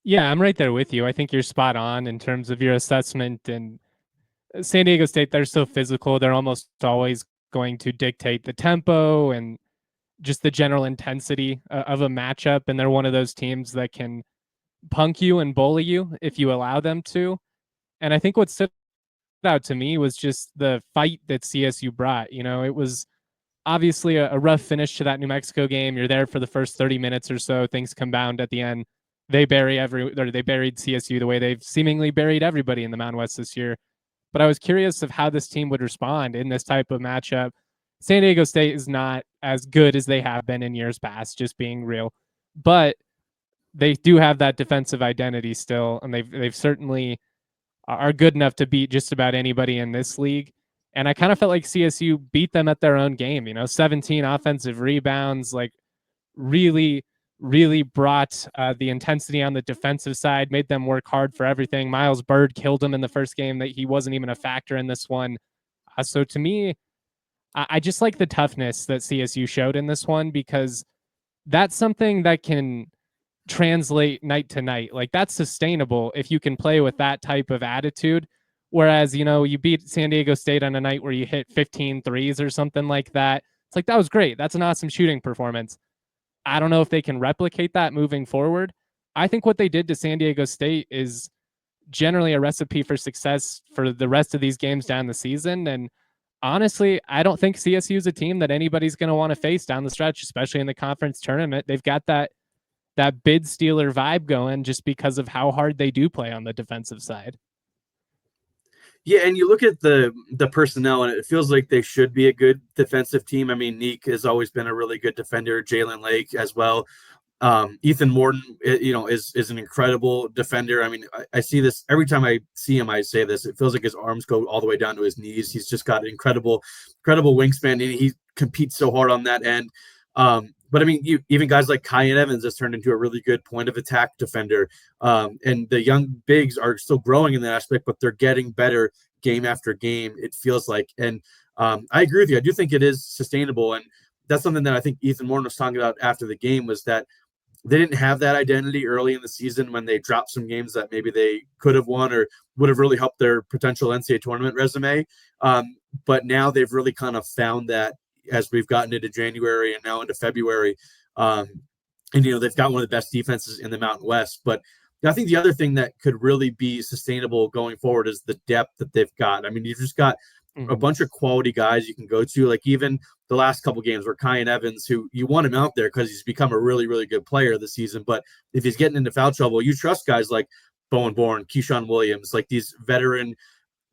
Yeah, I'm right there with you. I think you're spot on in terms of your assessment. And San Diego State, they're so physical. They're almost always going to dictate the tempo and just the general intensity of a matchup. And they're one of those teams that can punk you and bully you if you allow them to. And I think what stood out to me was just the fight that CSU brought. It was obviously a rough finish to that New Mexico game. You're there for the first 30 minutes or so. Things compound at the end. They buried CSU the way they've seemingly buried everybody in the Mountain West this year. But I was curious of how this team would respond in this type of matchup. San Diego State is not as good as they have been in years past, just being real. But they do have that defensive identity still, and they've certainly are good enough to beat just about anybody in this league. And I kind of felt like CSU beat them at their own game, 17 offensive rebounds, like really, really brought the intensity on the defensive side, made them work hard for everything. Miles Bird killed them in the first game. That he wasn't even a factor in this one. So to me, I just like the toughness that CSU showed in this one, because that's something that can translate night to night. Like, that's sustainable if you can play with that type of attitude. Whereas, you beat San Diego State on a night where you hit 15 threes or something like that. It's like, that was great. That's an awesome shooting performance. I don't know if they can replicate that moving forward. I think what they did to San Diego State is generally a recipe for success for the rest of these games down the season. And honestly, I don't think CSU is a team that anybody's going to want to face down the stretch, especially in the conference tournament. They've got that bid stealer vibe going just because of how hard they do play on the defensive side. Yeah, and you look at the personnel, and it feels like they should be a good defensive team. I mean, Neek has always been a really good defender. Jalen Lake as well. Ethan Morton, is an incredible defender. I mean, I see this every time I see him. I say this. It feels like his arms go all the way down to his knees. He's just got incredible wingspan, and he competes so hard on that end. But I mean, even guys like Kyan Evans has turned into a really good point of attack defender. And the young bigs are still growing in that aspect, but they're getting better game after game, it feels like. And I agree with you. I do think it is sustainable. And that's something that I think Ethan Morton was talking about after the game, was that they didn't have that identity early in the season when they dropped some games that maybe they could have won or would have really helped their potential NCAA tournament resume. But now they've really kind of found that as we've gotten into January and now into February. And they've got one of the best defenses in the Mountain West. But I think the other thing that could really be sustainable going forward is the depth that they've got. I mean, you've just got a bunch of quality guys you can go to, like even the last couple games where Kyan Evans, who you want him out there because he's become a really, really good player this season. But if he's getting into foul trouble, you trust guys like Bowen Bourne, Keyshawn Williams, like these veteran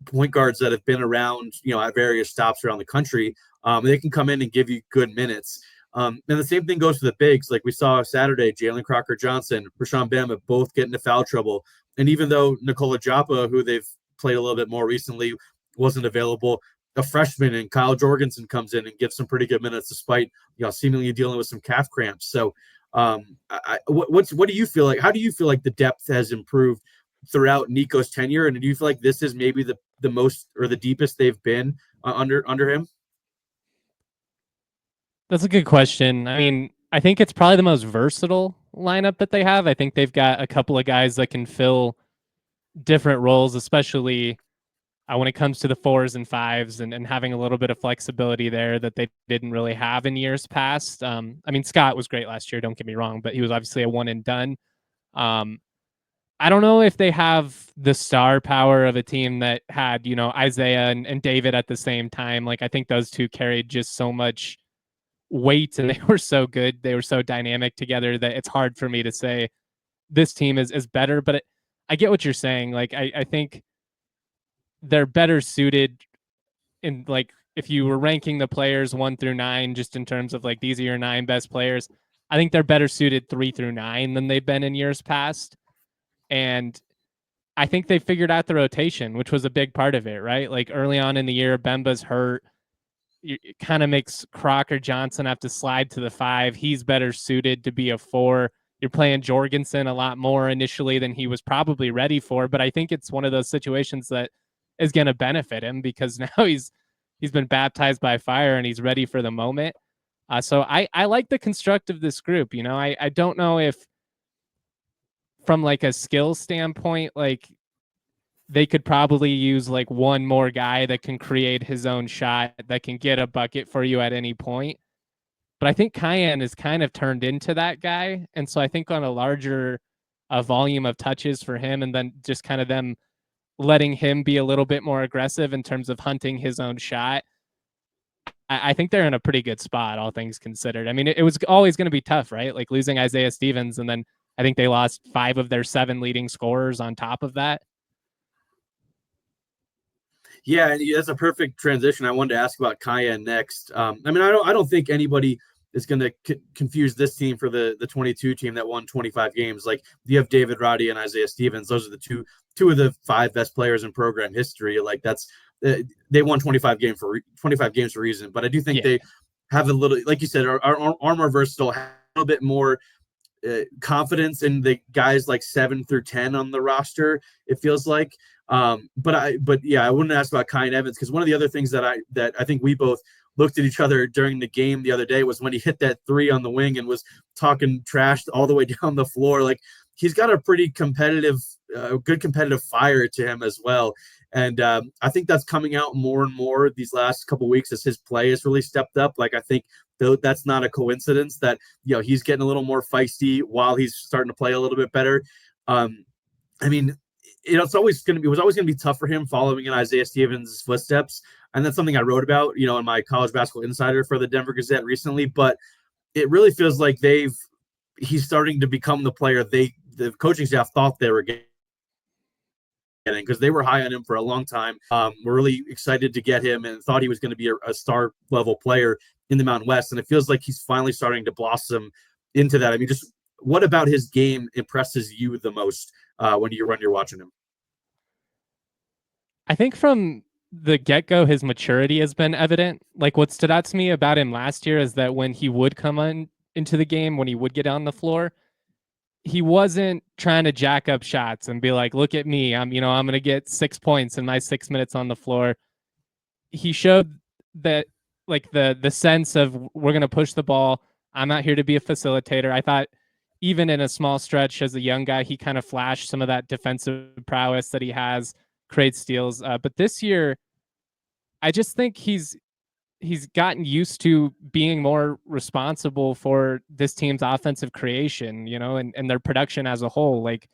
point guards that have been around, at various stops around the country. They can come in and give you good minutes. And the same thing goes for the bigs. Like we saw Saturday, Jalen Crocker-Johnson, Rashawn Bama both get into foul trouble. And even though Nikola Joppa, who they've played a little bit more recently, wasn't available, a freshman and Kyle Jorgensen comes in and gives some pretty good minutes despite seemingly dealing with some calf cramps. So what do you feel like? How do you feel like the depth has improved throughout Nico's tenure? And do you feel like this is maybe the most or the deepest they've been under him? That's a good question. I mean, I think it's probably the most versatile lineup that they have. I think they've got a couple of guys that can fill different roles, especially when it comes to the 4s and 5s and having a little bit of flexibility there that they didn't really have in years past. I mean, Scott was great last year, don't get me wrong, but he was obviously a one and done. I don't know if they have the star power of a team that had, Isaiah and David at the same time. Like, I think those two carried just so much weight and they were so good. They were so dynamic together that it's hard for me to say this team is better, but I get what you're saying. Like, I think they're better suited in, like, if you were ranking the players 1 through 9, just in terms of like, these are your 9 best players, I think they're better suited 3 through 9 than they've been in years past. And I think they figured out the rotation, which was a big part of it, right? Like early on in the year, Bemba's hurt. It kind of makes Crocker Johnson have to slide to the 5. He's better suited to be a 4. You're playing Jorgensen a lot more initially than he was probably ready for, but I think it's one of those situations that is going to benefit him because now he's been baptized by fire and he's ready for the moment. So I like the construct of this group. I don't know if from like a skill standpoint, like they could probably use like one more guy that can create his own shot, that can get a bucket for you at any point. But I think Kyan is kind of turned into that guy. And so I think on a larger volume of touches for him, and then just kind of them letting him be a little bit more aggressive in terms of hunting his own shot, I think they're in a pretty good spot, all things considered. I mean, it was always going to be tough, right? Like losing Isaiah Stevens, and then I think they lost 5 of their 7 leading scorers on top of that. Yeah, and that's a perfect transition. I wanted to ask about Kaya next. I mean, I don't think anybody is going to confuse this team for the 22 team that won 25 games. Like you have David Roddy and Isaiah Stevens; those are the two of the 5 best players in program history. Like that's they won 25 games for a reason. But I do think they have a little, like you said, are more versatile, have a little bit more confidence in the guys like 7 through 10 on the roster. It feels like. But yeah, I wouldn't ask about Kyan Evans because one of the other things that I think we both looked at each other during the game the other day was when he hit that 3 on the wing and was talking trash all the way down the floor. Like he's got a pretty competitive, good competitive fire to him as well. And I think that's coming out more and more these last couple of weeks as his play has really stepped up. Like I think that's not a coincidence that he's getting a little more feisty while he's starting to play a little bit better. I mean, it was always going to be tough for him following in Isaiah Stevens' footsteps, and that's something I wrote about, in my College Basketball Insider for the Denver Gazette recently. But it really feels like he's starting to become the player the coaching staff thought they were getting, because they were high on him for a long time. We're really excited to get him and thought he was going to be a star level player in the Mountain West, and it feels like he's finally starting to blossom into that. I mean, just what about his game impresses you the most when you're watching him? I think from the get-go, his maturity has been evident. Like what stood out to me about him last year is that when he would come into the game, when he would get on the floor, he wasn't trying to jack up shots and be like, look at me, I'm going to get 6 points in my 6 minutes on the floor. He showed that, like, the sense of, we're going to push the ball. I'm not here to be a facilitator. I thought even in a small stretch as a young guy, he kind of flashed some of that defensive prowess that he has, create steals. But this year, I just think he's gotten used to being more responsible for this team's offensive creation, and their production as a whole. Like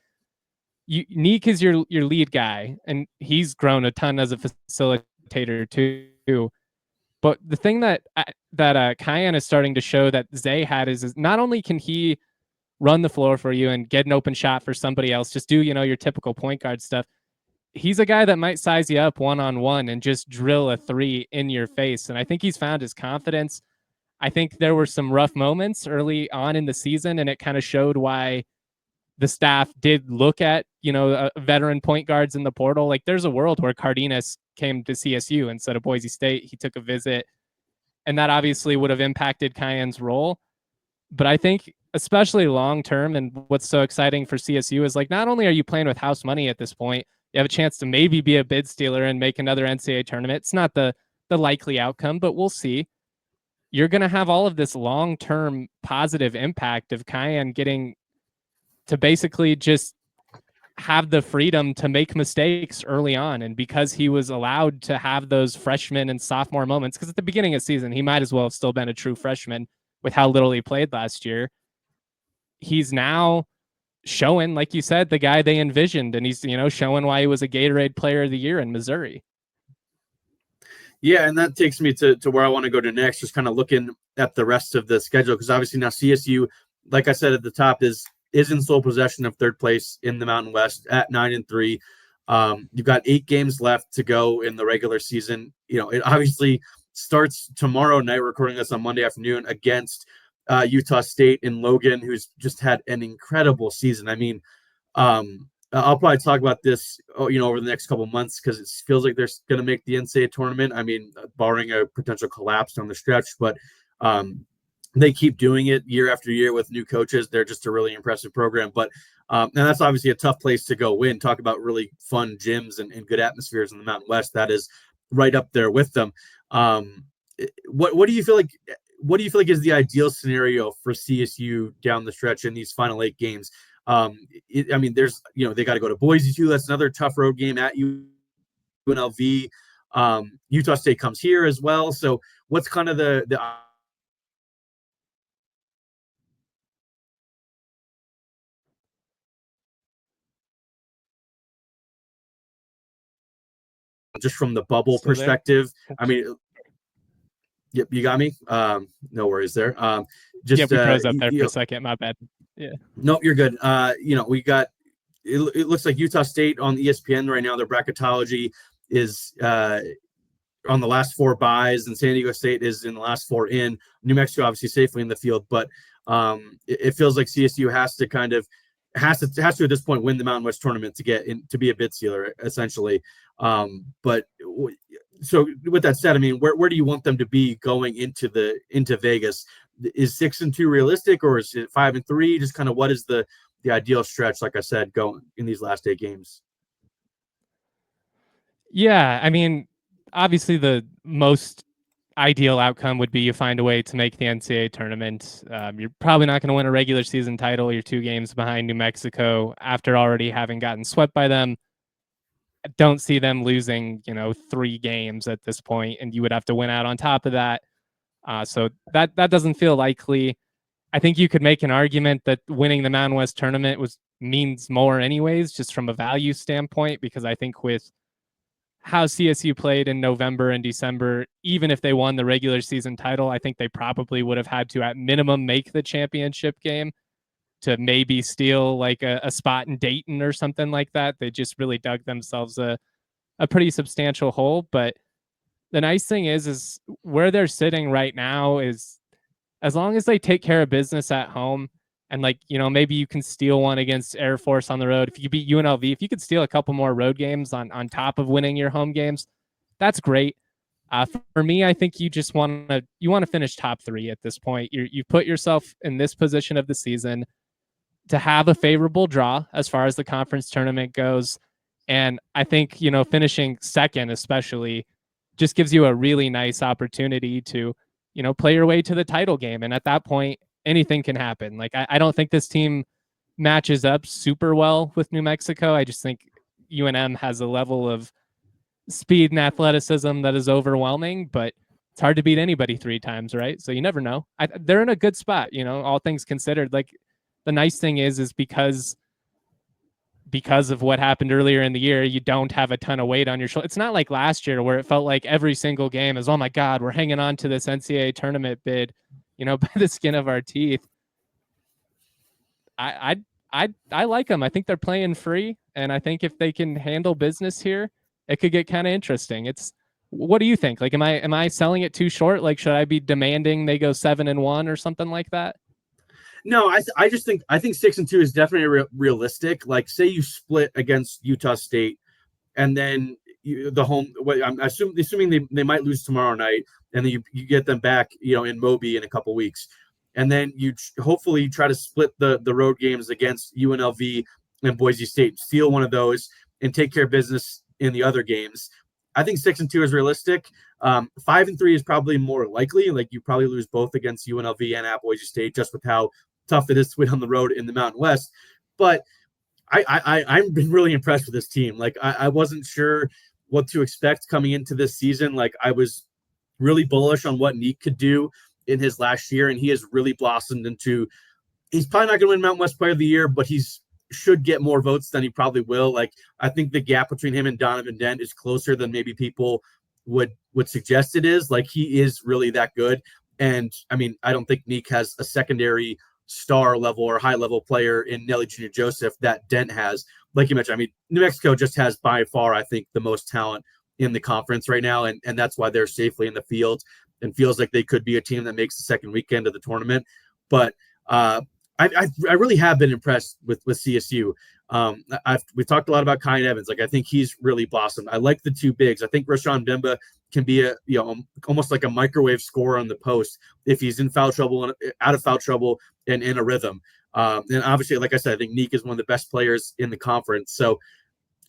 Neek is your lead guy, and he's grown a ton as a facilitator too. But the thing that Kyan is starting to show that Zay had is not only can he run the floor for you and get an open shot for somebody else, just do your typical point guard stuff. He's a guy that might size you up one-on-one and just drill a 3 in your face. And I think he's found his confidence. I think there were some rough moments early on in the season, and it kind of showed why the staff did look at, veteran point guards in the portal. Like there's a world where Cardenas came to CSU instead of Boise State. He took a visit, and that obviously would have impacted Kyan's role. But I think especially long-term, and what's so exciting for CSU is, like, not only are you playing with house money at this point, you have a chance to maybe be a bid stealer and make another NCAA tournament. It's not the likely outcome, but we'll see. You're going to have all of this long-term positive impact of Kyan getting to basically just have the freedom to make mistakes early on. And because he was allowed to have those freshman and sophomore moments, because at the beginning of the season, he might as well have still been a true freshman with how little he played last year. He's now showing, like you said, the guy they envisioned, and he's showing why he was a Gatorade Player of the Year in Missouri. Yeah, and that takes me to where I want to go to next, just kind of looking at the rest of the schedule, because obviously now CSU, like I said at the top, is in sole possession of third place in the Mountain West at 9-3. You've got 8 games left to go in the regular season. It obviously starts tomorrow night. We're recording this on Monday afternoon against Utah State in Logan, who's just had an incredible season. I mean, I'll probably talk about this, over the next couple of months, because it feels like they're going to make the NCAA tournament. I mean, barring a potential collapse down the stretch, but they keep doing it year after year with new coaches. They're just a really impressive program. But and that's obviously a tough place to go win. Talk about really fun gyms and good atmospheres in the Mountain West. That is right up there with them. What do you feel like? What do you feel like is the ideal scenario for CSU down the stretch in these final 8 games? I mean, there's, they got to go to Boise too. That's another tough road game at UNLV. Utah State comes here as well. So what's kind of the just from the bubble perspective? I mean, Yep, you got me. No worries there. Yeah, we froze up there for a second. My bad. Yeah. No, you're good. We got. It looks like Utah State on ESPN right now. Their bracketology is on the last 4 byes, and San Diego State is in the last 4 in. New Mexico obviously safely in the field, but it feels like CSU has to at this point win the Mountain West tournament to get in to be a bid sealer essentially. But so with that said, I mean, where do you want them to be going into Vegas? Is 6-2 realistic, or is it 5-3? Just kind of what is the ideal stretch, like I said, going in these last 8 games? Yeah, I mean, obviously the most ideal outcome would be you find a way to make the NCAA tournament. You're probably not going to win a regular season title. You're 2 games behind New Mexico after already having gotten swept by them. Don't see them losing, 3 games at this point, and you would have to win out on top of that. So that doesn't feel likely. I think you could make an argument that winning the Mountain West tournament means more anyways, just from a value standpoint, because I think with how CSU played in November and December, even if they won the regular season title, I think they probably would have had to at minimum make the championship game to maybe steal like a spot in Dayton or something like that. They just really dug themselves a pretty substantial hole. But the nice thing is where they're sitting right now is, as long as they take care of business at home, and maybe you can steal one against Air Force on the road. If you beat UNLV, if you could steal a couple more road games on top of winning your home games, that's great. For me, I think you just want to finish top 3 at this point. You've put yourself in this position of the season to have a favorable draw as far as the conference tournament goes. And I think, finishing second especially just gives you a really nice opportunity to, play your way to the title game. And at that point, anything can happen. Like, I don't think this team matches up super well with New Mexico. I just think UNM has a level of speed and athleticism that is overwhelming, but it's hard to beat anybody 3 times, right? So you never know. They're in a good spot, all things considered. Like, the nice thing is because of what happened earlier in the year, you don't have a ton of weight on your shoulder. It's not like last year where it felt like every single game is, oh my God, we're hanging on to this NCAA tournament bid, by the skin of our teeth. I like them. I think they're playing free, and I think if they can handle business here, it could get kind of interesting. What do you think? Like, am I selling it too short? Like, should I be demanding they go 7-1 or something like that? No, I think 6-2 is definitely realistic. Like, say you split against Utah State, and then I'm assuming they might lose tomorrow night, and then you get them back, in Moby in a couple weeks, and then you hopefully try to split the road games against UNLV and Boise State, steal one of those, and take care of business in the other games. I think 6-2 is realistic. 5-3 is probably more likely. Like, you probably lose both against UNLV and at Boise State, just with how tough it is to win on the road in the Mountain West. But I've been really impressed with this team. Like, I wasn't sure what to expect coming into this season. Like, I was really bullish on what Neek could do in his last year, and he has really blossomed into, he's probably not going to win Mountain West Player of the Year, but should get more votes than he probably will. Like, I think the gap between him and Donovan Dent is closer than maybe people would suggest it is. Like, he is really that good. And I mean, I don't think Neek has a secondary star level or high level player in Nelly Jr. Joseph that Dent has. Like you mentioned, I mean, New Mexico just has by far, I think, the most talent in the conference right now. And that's why they're safely in the field and feels like they could be a team that makes the second weekend of the tournament. But I really have been impressed with CSU. We talked a lot about Kyan Evans. Like, I think he's really blossomed. I like the 2 bigs. I think Rashawn Bimba can be almost like a microwave scorer on the post if he's in foul trouble and out of foul trouble and in a rhythm. And obviously, like I said, I think Neek is one of the best players in the conference. So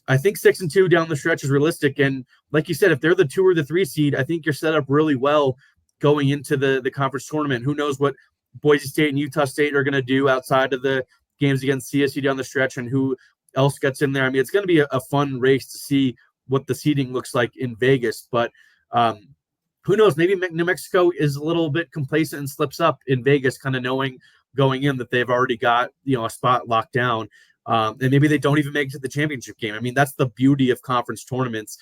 I think 6-2 down the stretch is realistic. And like you said, if they're the 2 or the 3 seed, I think you're set up really well going into the conference tournament. Who knows what Boise State and Utah State are going to do outside of the games against CSU down the stretch, and who else gets in there. I mean, it's going to be a fun race to see what the seeding looks like in Vegas, but who knows, maybe New Mexico is a little bit complacent and slips up in Vegas, kind of knowing going in that they've already got, a spot locked down. And maybe they don't even make it to the championship game. I mean, that's the beauty of conference tournaments.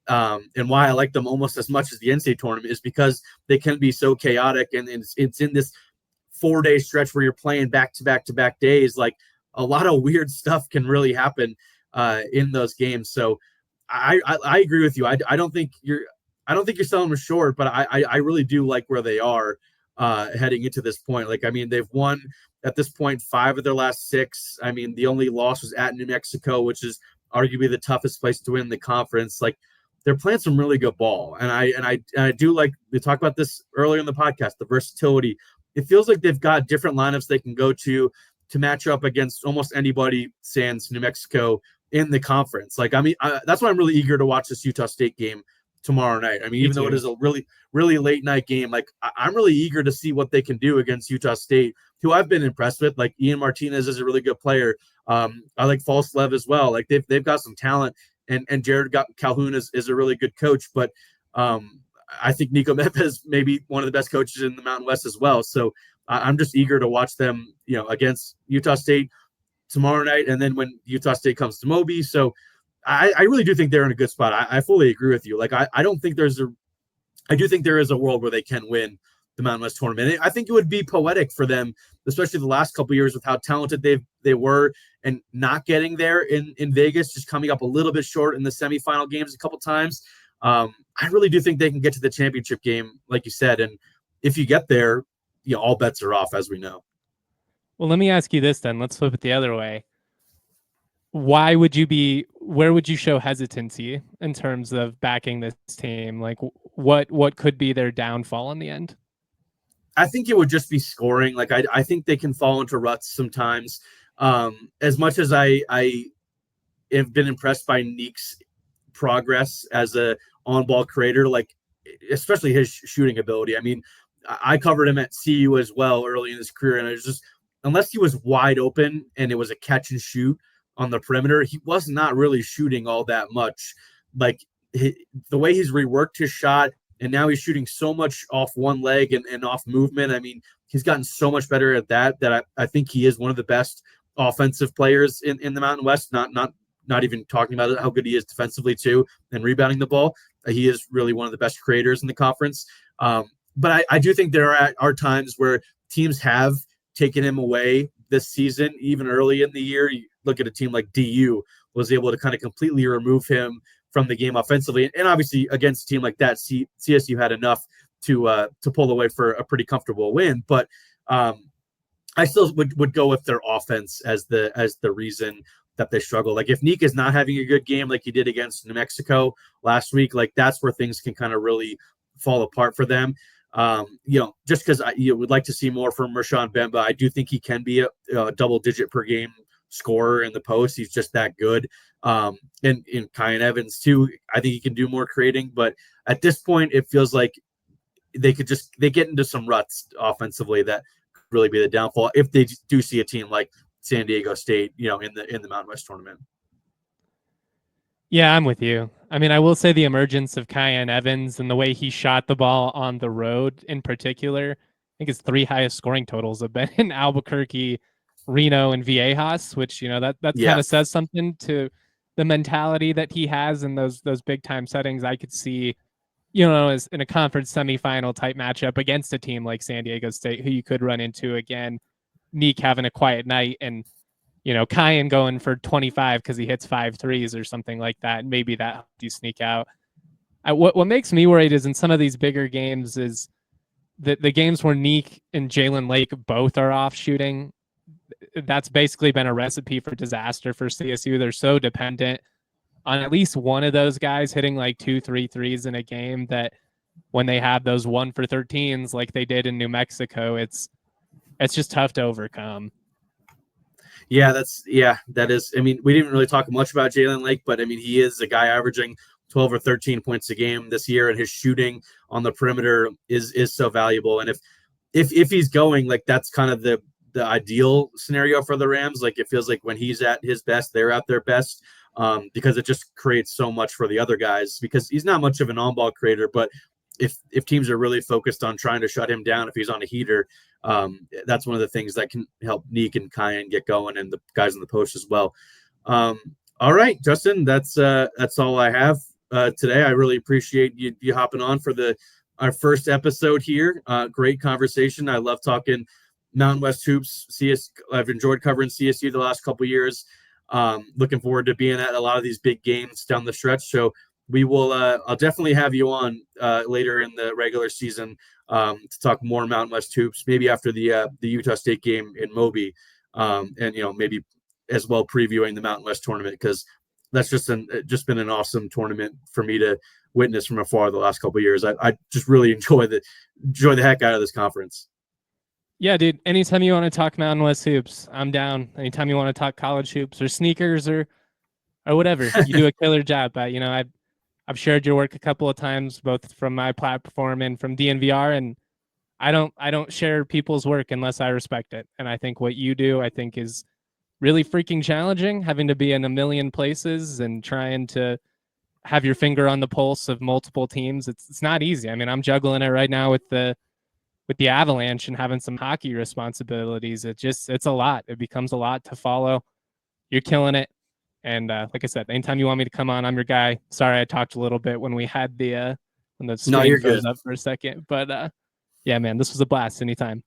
and why I like them almost as much as the NCAA tournament is because they can be so chaotic, and it's in this 4-day stretch where you're playing back to back to back days. Like a lot of weird stuff can really happen in those games. So I agree with you. I don't think you're selling them short, but I really do like where they are heading into this point. Like, I mean, they've won at this point 5 of their last 6. I mean, the only loss was at New Mexico, which is arguably the toughest place to win the conference. Like, they're playing some really good ball, and I do like, we talked about this earlier in the podcast, the versatility. It feels like they've got different lineups they can go to match up against almost anybody sans New Mexico in the conference. Like, I mean, that's why I'm really eager to watch this Utah State game tomorrow night. I mean, even though it is a really, really late night game, like I'm really eager to see what they can do against Utah State, who I've been impressed with. Like, Ian Martinez is a really good player. I like Falslev as well. Like, they've got some talent, and Jared Calhoun is a really good coach. But I think Nico Mepa is maybe one of the best coaches in the Mountain West as well. So I'm just eager to watch them, against Utah State tomorrow night, and then when Utah State comes to Moby. So I really do think they're in a good spot. I fully agree with you. Like, I do think there is a world where they can win the Mountain West tournament. And I think it would be poetic for them, especially the last couple of years with how talented they were, and not getting there in Vegas, just coming up a little bit short in the semifinal games a couple times. I really do think they can get to the championship game, like you said. And if you get there, all bets are off, as we know. Well, let me ask you this then. Let's flip it the other way. Where would you show hesitancy in terms of backing this team? Like, what could be their downfall in the end? I think it would just be scoring. Like, I think they can fall into ruts sometimes. As much as I have been impressed by Neek's progress as a on-ball creator, like especially his shooting ability. I mean, I covered him at CU as well early in his career, and it was just, unless he was wide open and it was a catch and shoot on the perimeter, he was not really shooting all that much. Like, the way he's reworked his shot, and now he's shooting so much off one leg and off movement. I mean, he's gotten so much better at that I think he is one of the best offensive players in the Mountain West. Not even talking about how good he is defensively too, and rebounding the ball. He is really one of the best creators in the conference. But I do think there are times where teams have taken him away this season, even early in the year. You look at a team like DU was able to kind of completely remove him from the game offensively. And obviously against a team like that, CSU had enough to pull away for a pretty comfortable win. But I still would go with their offense as the reason that they struggle. Like, if Neek is not having a good game like he did against New Mexico last week, like that's where things can kind of really fall apart for them. Just because you would like to see more from Rashawn Bemba. I do think he can be a double-digit per game scorer in the post. He's just that good. And in Kyan Evans too, I think he can do more creating. But at this point, it feels like they get into some ruts offensively that could really be the downfall if they do see a team like San Diego State, in the Mountain West tournament. Yeah, I'm with you. I mean, I will say the emergence of Kyan Evans and the way he shot the ball on the road in particular, I think his 3 highest scoring totals have been in Albuquerque, Reno, and Viejas, which, that kind of says something to the mentality that he has in those big time settings. I could see, as in a conference semifinal type matchup against a team like San Diego State, who you could run into again, Neek having a quiet night, and Kyan going for 25 because he hits 5 threes or something like that. Maybe that helped you sneak out. What makes me worried is in some of these bigger games is that the games where Neek and Jalen Lake both are off shooting, that's basically been a recipe for disaster for CSU. They're so dependent on at least one of those guys hitting like 2-3 threes in a game that when they have those 1 for 13s like they did in New Mexico, it's just tough to overcome. Yeah, that is. I mean, we didn't really talk much about Jalen Lake, but I mean, he is a guy averaging 12 or 13 points a game this year, and his shooting on the perimeter is so valuable. And if he's going, like, that's kind of the ideal scenario for the Rams. Like, it feels like when he's at his best, they're at their best, because it just creates so much for the other guys, because he's not much of an on-ball creator, but if teams are really focused on trying to shut him down if he's on a heater, that's one of the things that can help Neek and Kyan get going, and the guys in the post as well. All right, Justin, that's all I have today. I really appreciate you hopping on for our first episode here. Great conversation. I love talking Mountain West hoops. I've enjoyed covering CSU the last couple of years. Looking forward to being at a lot of these big games down the stretch. So we will. I'll definitely have you on later in the regular season to talk more Mountain West hoops. Maybe after the Utah State game in Moby, and maybe as well previewing the Mountain West tournament, because that's just been an awesome tournament for me to witness from afar the last couple of years. I just really enjoy the heck out of this conference. Yeah, dude. Anytime you want to talk Mountain West hoops, I'm down. Anytime you want to talk college hoops or sneakers or whatever, you do a killer job. I've shared your work a couple of times, both from my platform and from DNVR, and I don't share people's work unless I respect it. And I think what you do, I think, is really freaking challenging, having to be in a million places and trying to have your finger on the pulse of multiple teams. It's not easy. I mean, I'm juggling it right now with the Avalanche and having some hockey responsibilities. It's a lot. It becomes a lot to follow. You're killing it. And like I said, anytime you want me to come on, I'm your guy. Sorry, I talked a little bit when we had when the screen froze up for a second, but yeah, man, this was a blast. Anytime.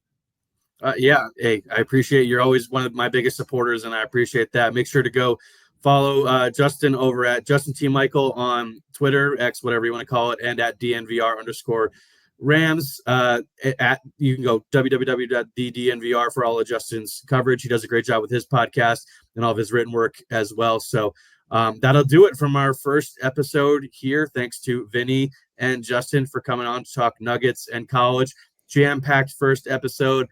Yeah. Hey, I appreciate you're always one of my biggest supporters, and I appreciate that. Make sure to go follow Justin over at Justin T. Michael on Twitter, X, whatever you want to call it, and at DNVR_Rams. You can go www.thednvr for all of Justin's coverage. He does a great job with his podcast and all of his written work as well. So that'll do it from our first episode here. Thanks to Vinny and Justin for coming on to talk Nuggets and college. Jam-packed first episode.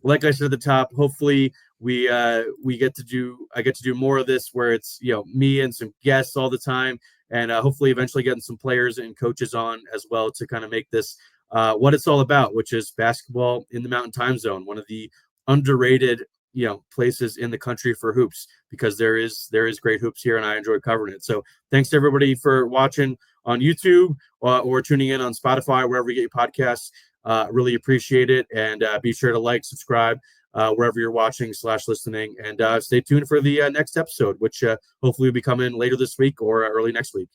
Like I said at the top, hopefully I get to do more of this where it's me and some guests all the time, and hopefully eventually getting some players and coaches on as well to kind of make this what it's all about, which is basketball in the Mountain Time Zone, one of the underrated places in the country for hoops, because there is great hoops here, and I enjoy covering it. So thanks to everybody for watching on YouTube or tuning in on Spotify, wherever you get your podcasts. Really appreciate it, and be sure to like, subscribe wherever you're watching / listening, and stay tuned for the next episode, which hopefully will be coming later this week or early next week.